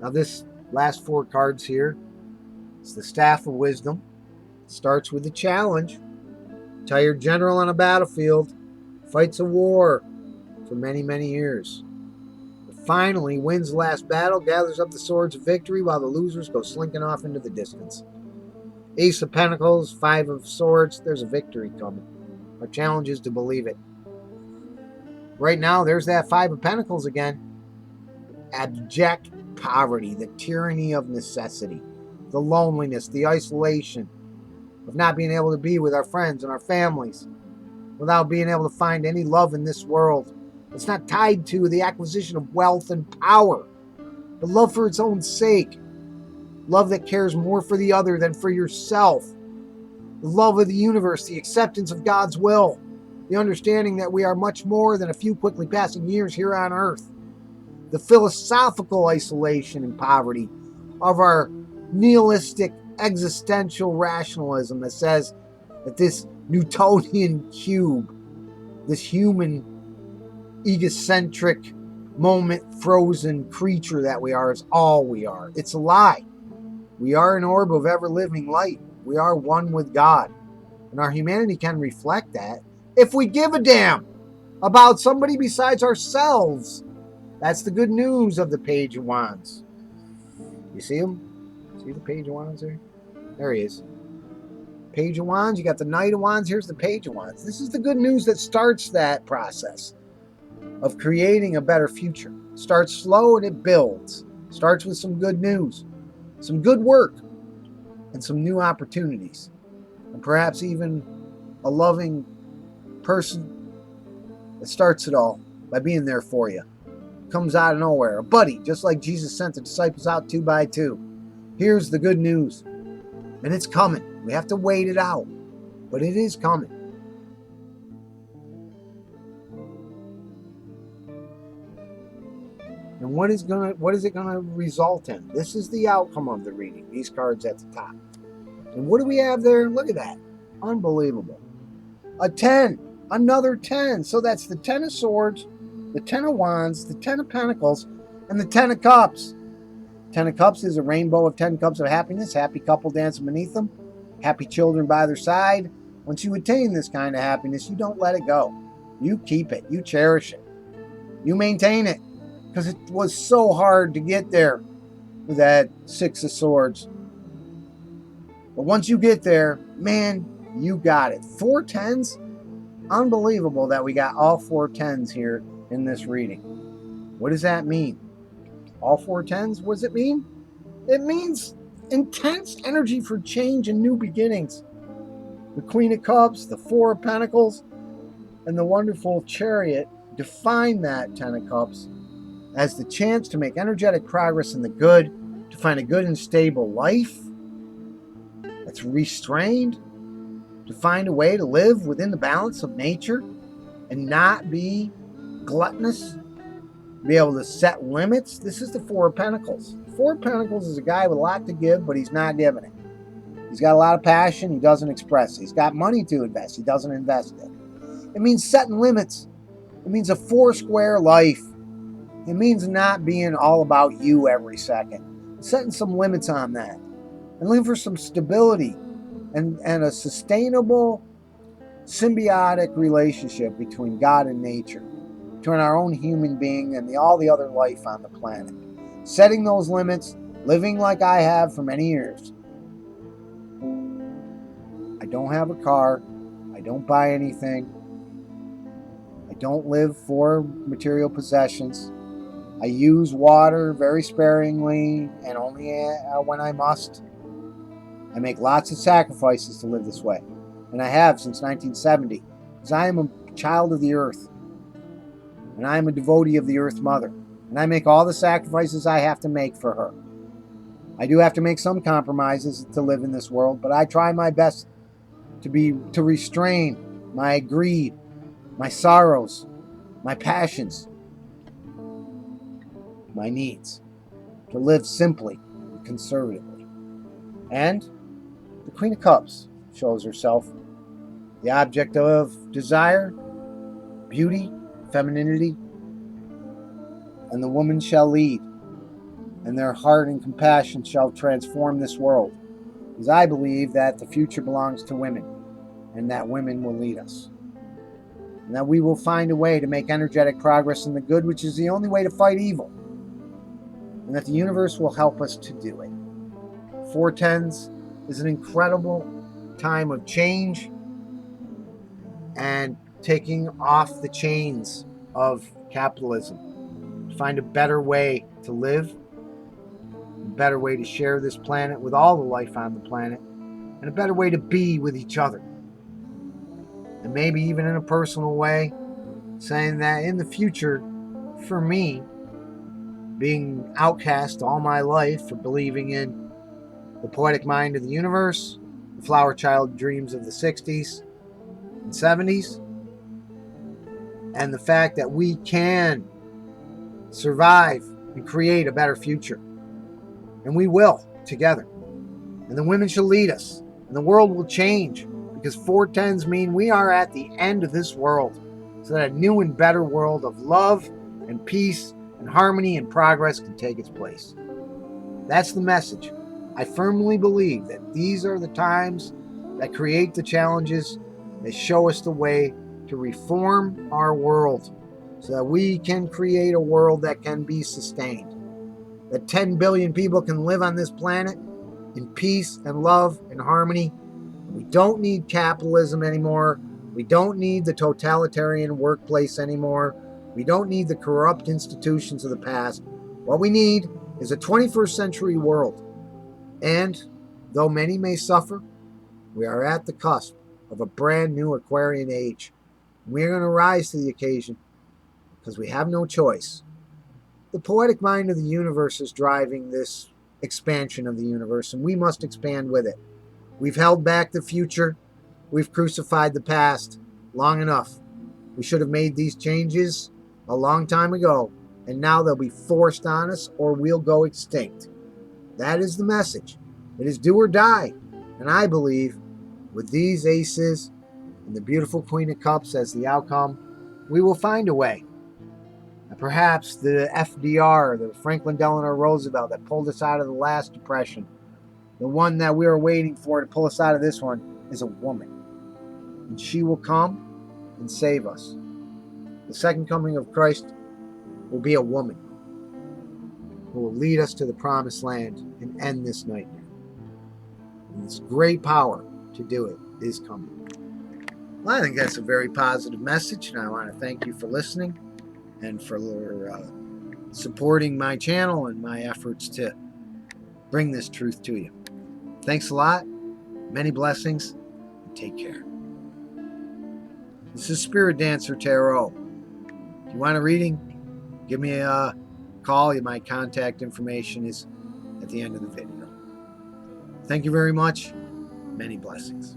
Now, this last four cards here, it's the Staff of Wisdom. It starts with a challenge. Tired general on a battlefield fights a war for many, many years. But finally wins the last battle, gathers up the swords of victory while the losers go slinking off into the distance. Ace of Pentacles, Five of Swords, there's a victory coming. Our challenge is to believe it. Right now, there's that Five of Pentacles again. Abject poverty, the tyranny of necessity, the loneliness, the isolation of not being able to be with our friends and our families, without being able to find any love in this world. It's not tied to the acquisition of wealth and power, but love for its own sake. Love that cares more for the other than for yourself. The love of the universe, the acceptance of God's will, the understanding that we are much more than a few quickly passing years here on earth. The philosophical isolation and poverty of our nihilistic existential rationalism that says that this Newtonian cube, this human egocentric moment frozen creature that we are, is all we are. It's a lie. We are an orb of ever-living light. We are one with God. And our humanity can reflect that if we give a damn about somebody besides ourselves. That's the good news of the Page of Wands. You see him? See the Page of Wands there? There he is. Page of Wands, you got the Knight of Wands, here's the Page of Wands. This is the good news that starts that process of creating a better future. It starts slow and it builds. It starts with some good news, some good work, and some new opportunities. And perhaps even a loving person that starts it all by being there for you. Comes out of nowhere. A buddy, just like Jesus sent the disciples out 2 by 2. Here's the good news. And it's coming. We have to wait it out. But it is coming. And what is it gonna result in? This is the outcome of the reading. These cards at the top. And what do we have there? Look at that. Unbelievable. A 10. Another 10. So that's the 10 of Swords, the 10 of Wands, the 10 of Pentacles, and the 10 of Cups. 10 of Cups is a rainbow of 10 cups of happiness. Happy couple dancing beneath them. Happy children by their side. Once you attain this kind of happiness, you don't let it go. You keep it. You cherish it. You maintain it. Because it was so hard to get there with that 6 of Swords. But once you get there, man, you got it. 4 10s? Unbelievable that we got all 4 10s here in this reading. What does that mean? All 4 10s? What does it mean? It means intense energy for change and new beginnings. The Queen of Cups, the 4 of Pentacles, and the wonderful Chariot define that 10 of Cups as the chance to make energetic progress in the good, to find a good and stable life that's restrained, to find a way to live within the balance of nature and not be gluttonous, be able to set limits. This is the 4 of Pentacles. 4 of Pentacles is a guy with a lot to give, but he's not giving it. He's got a lot of passion, he doesn't express it. He's got money to invest, he doesn't invest it. It means setting limits. It means a 4 square life. It means not being all about you every second. Setting some limits on that. And looking for some stability and a sustainable, symbiotic relationship between God and nature, between our own human being and all the other life on the planet. Setting those limits, living like I have for many years. I don't have a car. I don't buy anything. I don't live for material possessions. I use water very sparingly and only when I must. I make lots of sacrifices to live this way. And I have since 1970. Because I am a child of the earth. And I am a devotee of the Earth Mother. And I make all the sacrifices I have to make for her. I do have to make some compromises to live in this world, but I try my best to restrain my greed, my sorrows, my passions, my needs, to live simply and conservatively. And the Queen of Cups shows herself the object of desire, beauty, femininity, and the woman shall lead. and their heart and compassion shall transform this world. Because I believe that the future belongs to women, and that women will lead us. And that we will find a way to make energetic progress in the good, which is the only way to fight evil. And that the universe will help us to do it. 410s is an incredible time of change and taking off the chains of capitalism. Find a better way to live, a better way to share this planet with all the life on the planet, and a better way to be with each other. And maybe even in a personal way, saying that in the future, for me, being outcast all my life for believing in the poetic mind of the universe, the flower child dreams of the 60s and 70s, and the fact that we can survive and create a better future. And we will, together. And the women shall lead us, and the world will change, because 410s mean we are at the end of this world, so that a new and better world of love and peace and harmony and progress can take its place. That's the message. I firmly believe that these are the times that create the challenges that show us the way to reform our world so that we can create a world that can be sustained. That 10 billion people can live on this planet in peace and love and harmony. We don't need capitalism anymore. We don't need the totalitarian workplace anymore. We don't need the corrupt institutions of the past. What we need is a 21st century world. And though many may suffer, we are at the cusp of a brand new Aquarian age. We're going to rise to the occasion because we have no choice. The poetic mind of the universe is driving this expansion of the universe, and we must expand with it. We've held back the future. We've crucified the past long enough. We should have made these changes a long time ago, and now they'll be forced on us or we'll go extinct. That is the message. It is do or die. And I believe with these aces and the beautiful Queen of Cups as the outcome, we will find a way. And perhaps the FDR, the Franklin Delano Roosevelt that pulled us out of the last depression, the one that we were waiting for to pull us out of this one, is a woman. And she will come and save us. The second coming of Christ will be a woman who will lead us to the promised land and end this nightmare. And this great power to do it is coming. Well, I think that's a very positive message, and I want to thank you for listening and for supporting my channel and my efforts to bring this truth to you. Thanks a lot. Many blessings. And take care. This is Spirit Dancer Tarot. If you want a reading, give me a call. My contact information is at the end of the video. Thank you very much. Many blessings.